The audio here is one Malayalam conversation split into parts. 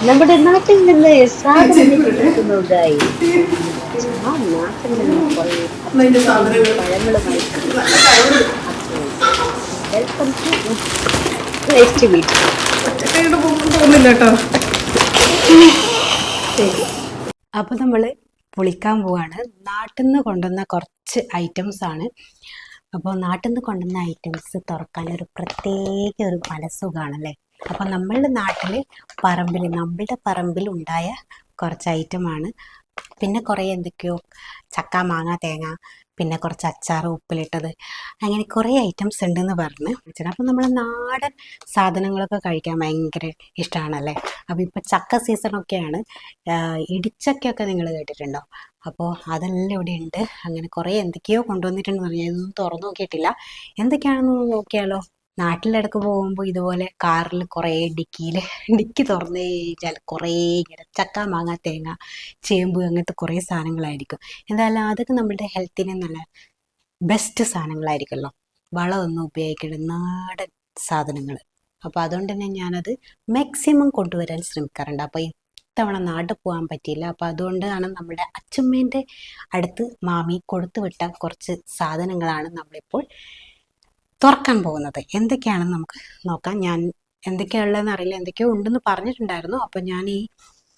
നമ്മുടെ നാട്ടിൽ നിന്ന് സാധനങ്ങൾ കിട്ടുന്നു ഗൈസ്. ആ നാട്ടിൽ നിന്ന് കുറെ പഴങ്ങളുമായിട്ട് വെൽക്കം ടു ടേസ്റ്റി വീഡിയോ. പോകുന്നില്ല കേട്ടോ. അപ്പോൾ നമ്മൾ പൊളിക്കാൻ പോവാണ്. നാട്ടിൽ നിന്ന് കൊണ്ടുവന്ന കുറച്ച് ഐറ്റംസ് ആണ്. അപ്പോൾ നാട്ടിൽ നിന്ന് കൊണ്ടുവന്ന ഐറ്റംസ് തുറക്കാൻ ഒരു പ്രത്യേക ഒരു മനസ്സുഖാണല്ലേ. അപ്പോൾ നമ്മളുടെ നാട്ടിൽ നമ്മളുടെ പറമ്പിൽ ഉണ്ടായ കുറച്ച് ഐറ്റമാണ്. പിന്നെ കുറേ എന്തൊക്കെയോ ചക്ക, മാങ്ങ, തേങ്ങ, പിന്നെ കുറച്ച് അച്ചാർ, ഉപ്പിലിട്ടത്, അങ്ങനെ കുറേ ഐറ്റംസ് ഉണ്ടെന്ന് പറഞ്ഞ്. അപ്പോൾ നമ്മൾ നാടൻ സാധനങ്ങളൊക്കെ കഴിക്കാൻ ഭയങ്കര ഇഷ്ടമാണല്ലേ. അപ്പോൾ ഇപ്പോൾ ചക്ക സീസണൊക്കെയാണ്. ഇടിച്ചക്കയൊക്കെ നിങ്ങൾ കേട്ടിട്ടുണ്ടോ? അപ്പോൾ അതെല്ലാം ഇവിടെ ഉണ്ട്. അങ്ങനെ കുറേ എന്തൊക്കെയോ കൊണ്ടുവന്നിട്ടുണ്ടെന്ന് പറഞ്ഞാൽ ഇതൊന്നും തുറന്നു നോക്കിയിട്ടില്ല. എന്തൊക്കെയാണെന്ന് നോക്കിയാലോ. നാട്ടിലിടക്ക് പോകുമ്പോൾ ഇതുപോലെ കാറിൽ കുറേ ഡിക്കി തുറന്ന് കഴിഞ്ഞാൽ കുറേ ഇങ്ങനെ ചക്ക, മാങ്ങ, തേങ്ങ, ചേമ്പ്, അങ്ങനത്തെ കുറേ സാധനങ്ങളായിരിക്കും. എന്തായാലും അതൊക്കെ നമ്മുടെ ഹെൽത്തിന് നല്ല ബെസ്റ്റ് സാധനങ്ങളായിരിക്കുമല്ലോ. വളമൊന്നും ഉപയോഗിക്കേണ്ട നാടൻ സാധനങ്ങൾ. അപ്പോൾ അതുകൊണ്ട് തന്നെ ഞാനത് മാക്സിമം കൊണ്ടുവരാൻ ശ്രമിക്കാറുണ്ട്. അപ്പോൾ ഇത്തവണ നാട്ടിൽ പോകാൻ പറ്റിയില്ല. അപ്പോൾ അതുകൊണ്ടാണ് നമ്മുടെ അച്ചുമ്മേൻ്റെ അടുത്ത് മാമി കൊടുത്തു വിട്ട കുറച്ച് സാധനങ്ങളാണ് നമ്മളിപ്പോൾ തുറക്കാൻ പോകുന്നത്. എന്തൊക്കെയാണെന്ന് നമുക്ക് നോക്കാം. ഞാൻ എന്തൊക്കെയുള്ളതെന്ന് അറിയില്ല, എന്തൊക്കെയോ ഉണ്ടെന്ന് പറഞ്ഞിട്ടുണ്ടായിരുന്നു. അപ്പം ഞാൻ ഈ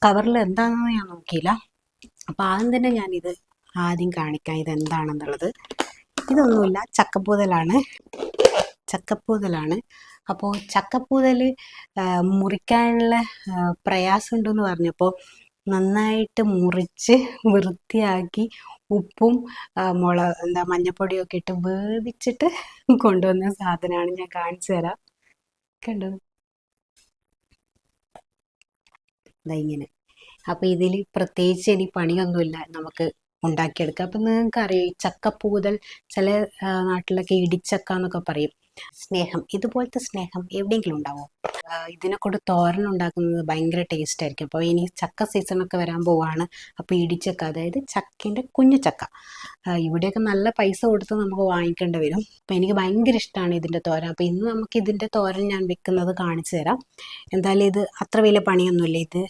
കവറിൽ എന്താണെന്ന് ഞാൻ നോക്കിയില്ല. അപ്പോൾ ആദ്യം തന്നെ ഞാനിത് ആദ്യം കാണിക്കാം ഇതെന്താണെന്നുള്ളത്. ഇതൊന്നുമില്ല, ചക്കപ്പൂതലാണ്. അപ്പോൾ ചക്കപ്പൂതൽ മുറിക്കാനുള്ള പ്രയാസമുണ്ടെന്ന് പറഞ്ഞപ്പോൾ നന്നായിട്ട് മുറിച്ച് വൃത്തിയാക്കി ഉപ്പും മഞ്ഞപ്പൊടിയൊക്കെ ഇട്ട് വേവിച്ചിട്ട് കൊണ്ടുവന്ന സാധനമാണ്. ഞാൻ കാണിച്ചു തരാം. കണ്ടോ, ഇങ്ങനെ. അപ്പോൾ ഇതിൽ പ്രത്യേകിച്ച് ഇനി പണിയൊന്നുമില്ല, നമുക്ക് ഉണ്ടാക്കിയെടുക്കാം. അപ്പം നിങ്ങൾക്കറിയാം ഈ ചക്കപ്പൂതൽ ചില നാട്ടിലൊക്കെ ഇടിച്ചക്ക എന്നൊക്കെ പറയും. സ്നേഹം, ഇതുപോലത്തെ സ്നേഹം എവിടെയെങ്കിലും ഉണ്ടാവും. ഇതിനെ കൊണ്ട് തോരൻ ഉണ്ടാക്കുന്നത് ഭയങ്കര ടേസ്റ്റ് ആയിരിക്കും. അപ്പോൾ ഇനി ചക്ക സീസണൊക്കെ വരാൻ പോവാണ്. അപ്പോൾ ഇടിച്ചക്ക, അതായത് ചക്കേൻ്റെ കുഞ്ഞു ചക്ക, ഇവിടെയൊക്കെ നല്ല പൈസ കൊടുത്ത് നമുക്ക് വാങ്ങിക്കേണ്ടി വരും. അപ്പോൾ എനിക്ക് ഭയങ്കര ഇഷ്ടമാണ് ഇതിൻ്റെ തോരൻ. അപ്പോൾ ഇന്ന് നമുക്ക് ഇതിൻ്റെ തോരൻ ഞാൻ വെക്കുന്നത് കാണിച്ചു തരാം. എന്തായാലും ഇത് അത്ര വലിയ പണിയൊന്നുമില്ല, ഇത്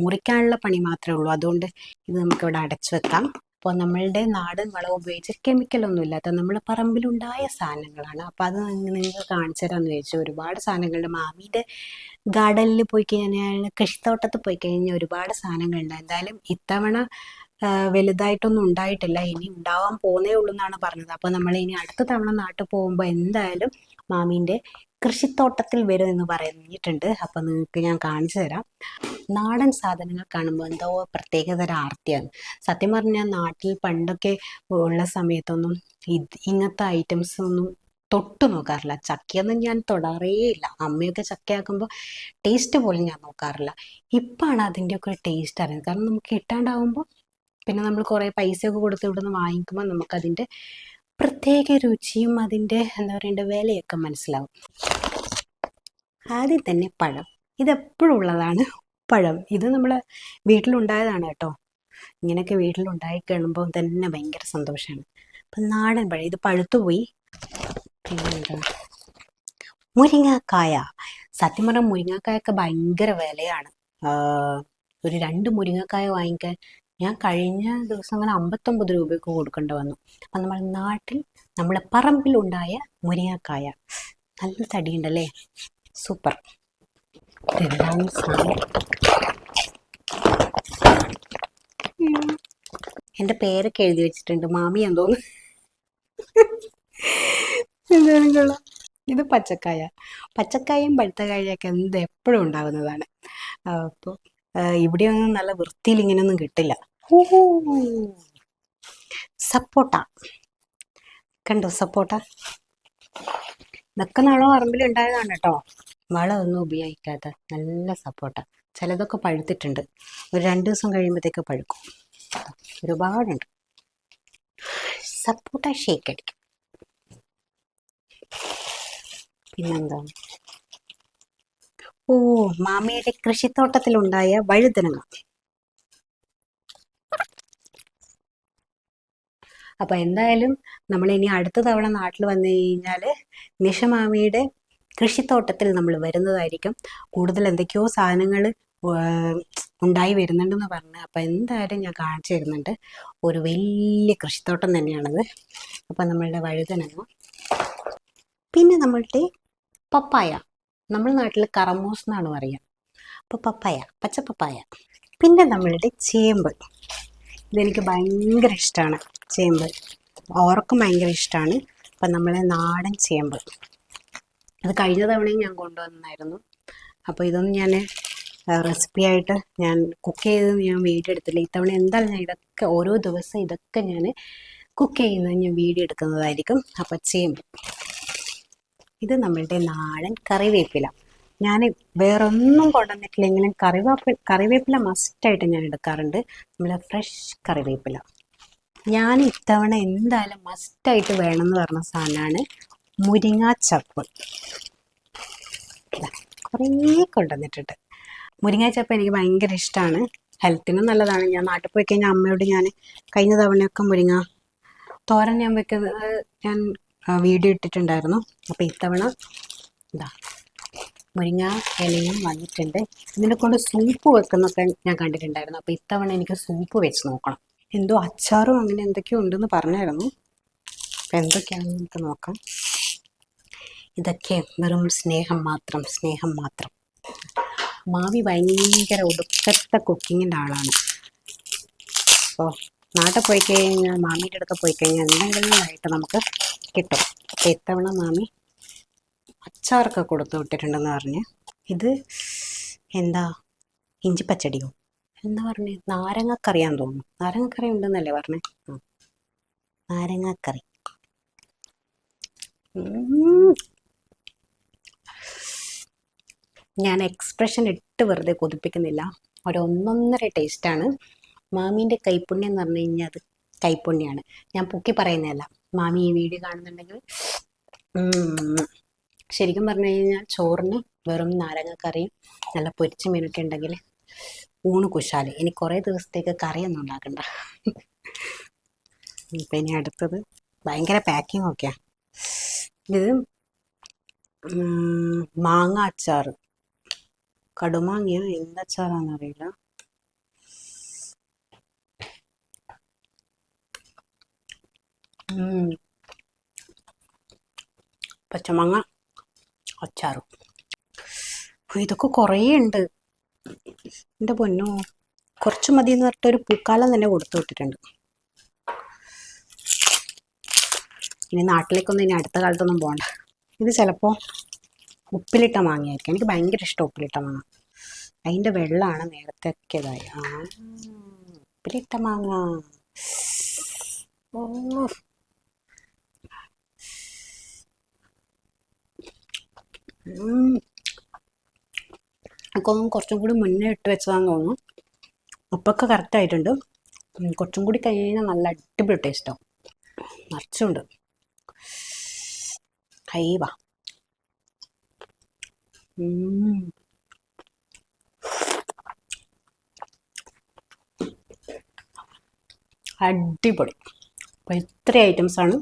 മുറിക്കാനുള്ള പണി മാത്രമേ ഉള്ളൂ. അതുകൊണ്ട് ഇത് നമുക്കിവിടെ അടച്ചു വെക്കാം. അപ്പോൾ നമ്മളുടെ നാടൻ വളം ഉപയോഗിച്ച് കെമിക്കലൊന്നും ഇല്ലാത്ത നമ്മുടെ പറമ്പിലുണ്ടായ സാധനങ്ങളാണ്. അപ്പോൾ അത് നിങ്ങൾക്ക് കാണിച്ചു തരാമെന്ന് ചോദിച്ചു. ഒരുപാട് സാധനങ്ങളുണ്ട്. മാമിയുടെ ഗാർഡനിൽ പോയി കഴിഞ്ഞാൽ, കൃഷിത്തോട്ടത്തിൽ പോയി കഴിഞ്ഞാൽ ഒരുപാട് സാധനങ്ങളുണ്ട്. എന്തായാലും ഇത്തവണ വലുതായിട്ടൊന്നും ഉണ്ടായിട്ടില്ല, ഇനി ഉണ്ടാവാൻ പോകുന്നേ ഉള്ളൂ എന്നാണ് പറഞ്ഞത്. അപ്പോൾ നമ്മൾ ഇനി അടുത്ത തവണ നാട്ടിൽ പോകുമ്പോൾ എന്തായാലും മാമീൻ്റെ കൃഷിത്തോട്ടത്തിൽ വരും എന്ന് പറഞ്ഞിട്ടുണ്ട്. അപ്പോൾ നിങ്ങൾക്ക് ഞാൻ കാണിച്ചു തരാം. നാടൻ സാധനങ്ങൾ കാണുമ്പോൾ എന്തോ പ്രത്യേകതര ആർത്തിയാണ്. സത്യം പറഞ്ഞാൽ നാട്ടിൽ പണ്ടൊക്കെ ഉള്ള സമയത്തൊന്നും ഇങ്ങനത്തെ ഐറ്റംസ് ഒന്നും തൊട്ട് നോക്കാറില്ല. ചക്കയൊന്നും ഞാൻ തൊടാറേ ഇല്ല. അമ്മയൊക്കെ ചക്കയാക്കുമ്പോൾ ടേസ്റ്റ് പോലും ഞാൻ നോക്കാറില്ല. ഇപ്പോഴാണ് അതിൻ്റെയൊക്കെ ഒരു ടേസ്റ്റ് അറിയുന്നത്. കാരണം നമുക്ക് കിട്ടാണ്ടാവുമ്പോൾ പിന്നെ നമ്മൾ കുറേ പൈസയൊക്കെ കൊടുത്ത് ഇവിടെ നിന്ന് വാങ്ങിക്കുമ്പോൾ നമുക്കതിൻ്റെ പ്രത്യേക രുചിയും അതിൻ്റെ എന്താ പറയേണ്ട വിലയൊക്കെ മനസ്സിലാവും. ആദ്യം തന്നെ പഴം, ഇതെപ്പോഴും ഉള്ളതാണ് പഴം. ഇത് നമ്മൾ വീട്ടിലുണ്ടായതാണ് കേട്ടോ. ഇങ്ങനെയൊക്കെ വീട്ടിലുണ്ടായി കഴിയുമ്പോൾ തന്നെ ഭയങ്കര സന്തോഷമാണ്. അപ്പം നാടൻ പഴം, ഇത് പഴുത്തുപോയി. പിന്നെന്താ, മുരിങ്ങാക്കായ. സത്യം പറഞ്ഞാൽ മുരിങ്ങാക്കായൊക്കെ ഭയങ്കര വിലയാണ്. ഒരു 2 മുരിങ്ങക്കായ വാങ്ങിക്കാൻ ഞാൻ കഴിഞ്ഞ ദിവസം അങ്ങനെ 59 രൂപയൊക്കെ കൊടുക്കേണ്ടി വന്നു. അപ്പം നമ്മൾ നാട്ടിൽ നമ്മുടെ പറമ്പിലുണ്ടായ മുരിങ്ങക്കായ, നല്ല തടിയുണ്ടല്ലേ, സൂപ്പർ. എന്താണ് സാധനം? എൻ്റെ പേരൊക്കെ എഴുതി വെച്ചിട്ടുണ്ട്, മാമി എന്തോന്ന്. എന്തായാലും കൊള്ളാം. ഇത് പച്ചക്കായും പഴുത്ത കായൊക്കെ എപ്പോഴും ഉണ്ടാകുന്നതാണ്. അപ്പോൾ ഇവിടെയൊന്നും നല്ല വൃത്തിയിൽ ഇങ്ങനെയൊന്നും കിട്ടില്ല. സപ്പോട്ട കണ്ടോ, സപ്പോട്ട ഇതൊക്കെ നമ്മളെ പറമ്പിൽ ഉണ്ടായതാണ് കേട്ടോ. വളമൊന്നും ഉപയോഗിക്കാത്ത നല്ല സപ്പോട്ട. ചിലതൊക്കെ പഴുത്തിട്ടുണ്ട്, ഒരു 2 ദിവസം കഴിയുമ്പോഴത്തേക്ക് പഴുക്കും. ഒരുപാടുണ്ട്. സപ്പോട്ട ഷേക്ക് അടിക്കും. പിന്നെന്താ, മാമിയുടെ കൃഷിത്തോട്ടത്തിലുണ്ടായ വഴുതനങ്ങ. അപ്പോൾ എന്തായാലും നമ്മൾ ഇനി അടുത്ത തവണ നാട്ടിൽ വന്നു കഴിഞ്ഞാൽ നിഷ മാമിയുടെ കൃഷിത്തോട്ടത്തിൽ നമ്മൾ വരുന്നതായിരിക്കും. കൂടുതൽ എന്തൊക്കെയോ സാധനങ്ങൾ ഉണ്ടായി വരുന്നുണ്ടെന്ന് പറഞ്ഞ്. അപ്പോൾ എന്തായാലും ഞാൻ കാണിച്ചു തരുന്നുണ്ട്. ഒരു വലിയ കൃഷിത്തോട്ടം തന്നെയാണത്. അപ്പോൾ നമ്മളുടെ വഴുതനങ്ങ, പിന്നെ നമ്മളുടെ പപ്പായ, നമ്മുടെ നാട്ടിൽ കറമൂസ് എന്നാണ് പറയുക. അപ്പോൾ പപ്പായ, പച്ചപ്പപ്പായ. പിന്നെ നമ്മളുടെ ചേമ്പ്, ഇതെനിക്ക് ഭയങ്കര ഇഷ്ടമാണ്. ചേമ്പ് ഓർക്കും ഭയങ്കര ഇഷ്ടമാണ്. അപ്പം നമ്മളെ നാടൻ ചേമ്പ്, അത് കഴിഞ്ഞ തവണയും ഞാൻ കൊണ്ടുവന്നായിരുന്നു. അപ്പോൾ ഇതൊന്നും ഞാൻ റെസിപ്പി ആയിട്ട് ഞാൻ കുക്ക് ചെയ്ത് ഞാൻ വീഡിയോ എടുത്തില്ല. ഇത്തവണ എന്തായാലും ഞാൻ ഇതൊക്കെ ഓരോ ദിവസം ഇതൊക്കെ ഞാൻ കുക്ക് ചെയ്യുന്നത് ഞാൻ വീഡിയോ എടുക്കുന്നതായിരിക്കും. അപ്പോൾ ചേമ്പ്, ഇത് നമ്മളുടെ നാടൻ കറിവേപ്പില. ഞാൻ വേറൊന്നും കൊണ്ടുവന്നിട്ടില്ലെങ്കിലും കറിവേപ്പില മസ്റ്റായിട്ട് ഞാൻ എടുക്കാറുണ്ട്. നമ്മളെ ഫ്രഷ് കറിവേപ്പില. ഞാൻ ഇത്തവണ എന്തായാലും മസ്റ്റായിട്ട് വേണമെന്ന് പറഞ്ഞ സാധനമാണ് മുരിങ്ങാച്ചപ്പ്. കുറേ കൊണ്ടുവന്നിട്ടുണ്ട്. മുരിങ്ങാച്ചപ്പ് എനിക്ക് ഭയങ്കര ഇഷ്ടമാണ്, ഹെൽത്തിനും നല്ലതാണ്. ഞാൻ നാട്ടിൽ പോയി കഴിഞ്ഞാൽ അമ്മയോട് ഞാൻ കഴിഞ്ഞ തവണയൊക്കെ മുരിങ്ങ തോരൻ ഞാൻ വെക്കുന്നത് ഞാൻ വീഡിയോ ഇട്ടിട്ടുണ്ടായിരുന്നു. അപ്പോൾ ഇത്തവണ ഇതാ മുരിങ്ങ ഇലയും വന്നിട്ടുണ്ട്. ഇതിനെ കൊണ്ട് സൂപ്പ് വെക്കുന്നൊക്കെ ഞാൻ കണ്ടിട്ടുണ്ടായിരുന്നു. അപ്പോൾ ഇത്തവണ എനിക്ക് സൂപ്പ് വെച്ച് നോക്കണം. എന്തോ അച്ചാറും അങ്ങനെ എന്തൊക്കെയോ ഉണ്ടെന്ന് പറഞ്ഞായിരുന്നു. അപ്പം എന്തൊക്കെയാണെന്ന് നമുക്ക് നോക്കാം. ഇതൊക്കെ വെറും സ്നേഹം മാത്രം, സ്നേഹം മാത്രം. മാമി ഭയങ്കര ഒടുക്കത്തെ കുക്കിങ്ങിൻ്റെ ആളാണ്. അപ്പോൾ നാട്ടിൽ പോയി കഴിഞ്ഞാൽ, മാമിയുടെ അടുത്ത് പോയി കഴിഞ്ഞാൽ എന്തെങ്കിലും ആയിട്ട് നമുക്ക് കിട്ടും. അപ്പോൾ ഇത്തവണ മാമി അച്ചാറൊക്കെ കൊടുത്തു വിട്ടിട്ടുണ്ടെന്ന് പറഞ്ഞ്. ഇത് എന്താ, ഇഞ്ചിപ്പച്ചടിയോ എന്താ പറഞ്ഞേ, നാരങ്ങക്കറിയാന്ന് തോന്നുന്നു. നാരങ്ങക്കറി ഉണ്ടെന്നല്ലേ പറഞ്ഞേ? നാരങ്ങക്കറി. ഞാൻ എക്സ്പ്രഷൻ ഇട്ട് വെറുതെ കൊതിപ്പിക്കുന്നില്ല. ഒന്നൊന്നര ടേസ്റ്റാണ്. മാമീൻ്റെ കൈപ്പുണ്യം എന്ന് പറഞ്ഞു കഴിഞ്ഞാൽ അത് കൈപ്പുണ്യമാണ്. ഞാൻ പൊക്കി പറയുന്നതല്ല. മാമി ഈ വീഡിയോ കാണുന്നുണ്ടെങ്കിൽ ശരിക്കും പറഞ്ഞു കഴിഞ്ഞാൽ ചോറിന് വെറും നാരങ്ങക്കറിയും നല്ല പൊരിച്ച മീനൊക്കെ ഉണ്ടെങ്കിൽ ഊണ് കുശാല്. ഇനി കുറേ ദിവസത്തേക്ക് കറിയൊന്നും ഉണ്ടാക്കണ്ട. ഇപ്പം ഇനി അടുത്തത് ഭയങ്കര പാക്കിംഗ് ഒക്കെയാണ്. ഇത് മാങ്ങ അച്ചാർ, കടുമാങ്ങയോ എന്തച്ചാറാണെന്നറിയില്ല. പച്ചമാങ്ങ അച്ചാറും. ഇതൊക്കെ കുറേ ഉണ്ട്. എൻ്റെ പൊന്നോ, കുറച്ച് മതി എന്ന് പറഞ്ഞിട്ട് ഒരു പൂക്കാലം തന്നെ കൊടുത്തു വിട്ടിട്ടുണ്ട്. ഇനി നാട്ടിലേക്കൊന്നും ഇനി അടുത്ത കാലത്തൊന്നും പോകണ്ട. ഇത് ചിലപ്പോൾ ഉപ്പിലിട്ട മാങ്ങയായിരിക്കും. എനിക്ക് ഭയങ്കര ഇഷ്ടം ഉപ്പിലിട്ട മാങ്ങ. അതിൻ്റെ വെള്ളമാണ് നേരത്തെ ഒക്കെ ഇതായി. ഉപ്പിലിട്ട മാങ്ങ. ഓ, കുറച്ചും കൂടി മുന്നേ ഇട്ട് വെച്ചതാന്ന് തോന്നുന്നു. ഉപ്പൊക്കെ കറക്റ്റായിട്ടുണ്ട്. കുറച്ചും കൂടി കഴിഞ്ഞാൽ നല്ല അടിപൊളി ടേസ്റ്റാവും. നിറച്ചുണ്ട്. ഹൈവാ. അടിപൊളി. അപ്പോൾ ഇത്ര ഐറ്റംസാണ്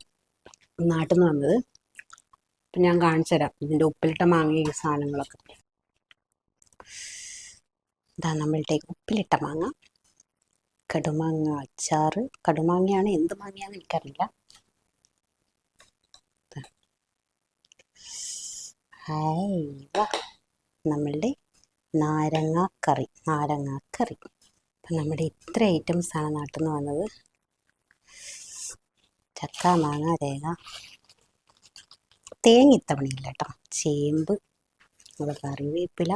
നാട്ടിൽ നിന്ന് വന്നത്. അപ്പം ഞാൻ കാണിച്ചു തരാം ഇതിൻ്റെ ഉപ്പിലിട്ട മാങ്ങ ഈ സാധനങ്ങളൊക്കെ. ഇതാ നമ്മളുടെ ഉപ്പിലിട്ട മാങ്ങ, കടുമാങ്ങ അച്ചാറ്. കടുമാങ്ങയാണ്, എന്ത് മാങ്ങയാണെന്ന് എനിക്കറിയില്ല. ഹായ് വാ, നമ്മളുടെ നാരങ്ങാക്കറി. അപ്പം നമ്മുടെ ഇത്ര ഐറ്റംസാണ് നാട്ടിൽ നിന്ന് വന്നത്. ചക്ക, മാങ്ങ, തേങ്ങ ഇത്തവണയില്ല കേട്ടോ. ചേമ്പ്, അത് കറിവേപ്പില,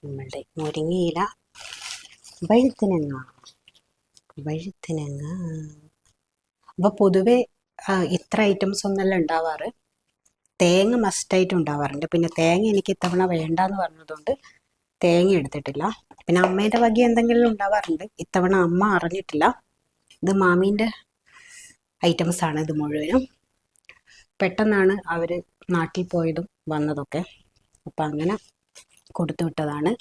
നമ്മളുടെ മുരിങ്ങയില, വഴുതനങ്ങ. അപ്പോൾ പൊതുവെ ഇത്ര ഐറ്റംസ് ഒന്നല്ല ഉണ്ടാവാറ്. തേങ്ങ മസ്റ്റായിട്ട് ഉണ്ടാവാറുണ്ട്. പിന്നെ തേങ്ങ എനിക്ക് ഇത്തവണ വേണ്ടാന്ന് പറഞ്ഞതുകൊണ്ട് തേങ്ങ എടുത്തിട്ടില്ല. പിന്നെ അമ്മേൻ്റെ വക എന്തെങ്കിലും ഉണ്ടാവാറുണ്ട്. ഇത്തവണ അമ്മ അറിഞ്ഞിട്ടില്ല. ഇത് മാമീൻ്റെ ഐറ്റംസാണ് ഇത് മുഴുവനും. പെട്ടെന്നാണ് അവർ നാട്ടിൽ പോയതും വന്നതൊക്കെ. അപ്പം അങ്ങനെ കൊടുത്തു വിട്ടതാണ്.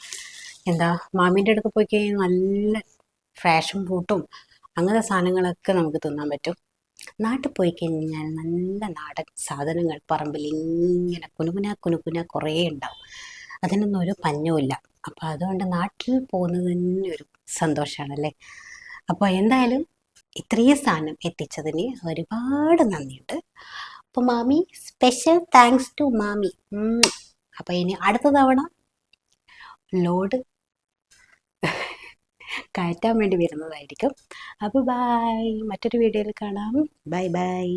എന്താ, മാമീൻ്റെ അടുത്ത് പോയി കഴിഞ്ഞാൽ നല്ല ഫാഷൻ ഫ്രൂട്ടും അങ്ങനത്തെ സാധനങ്ങളൊക്കെ നമുക്ക് തിന്നാൻ പറ്റും. നാട്ടിൽ പോയി കഴിഞ്ഞാൽ നല്ല നാടൻ സാധനങ്ങൾ പറമ്പിൽ ഇങ്ങനെ കുനുകുന കുറേ ഉണ്ടാവും. അതിനൊന്നും ഒരു പഞ്ഞവുമില്ല. അപ്പോൾ അതുകൊണ്ട് നാട്ടിൽ പോകുന്നത് തന്നെ ഒരു സന്തോഷമാണല്ലേ. അപ്പോൾ എന്തായാലും ഇത്രയും സാധനം എത്തിച്ചതിന് ഒരുപാട് നന്ദിയുണ്ട്. അപ്പോൾ മാമി, സ്പെഷ്യൽ താങ്ക്സ് ടു മാമി. അപ്പോൾ ഇനി അടുത്ത തവണ ലോഡ് കയറ്റാൻ വേണ്ടി വരുന്നതായിരിക്കും. അപ്പോൾ ബൈ, മറ്റൊരു വീഡിയോയിൽ കാണാം. Bye bye.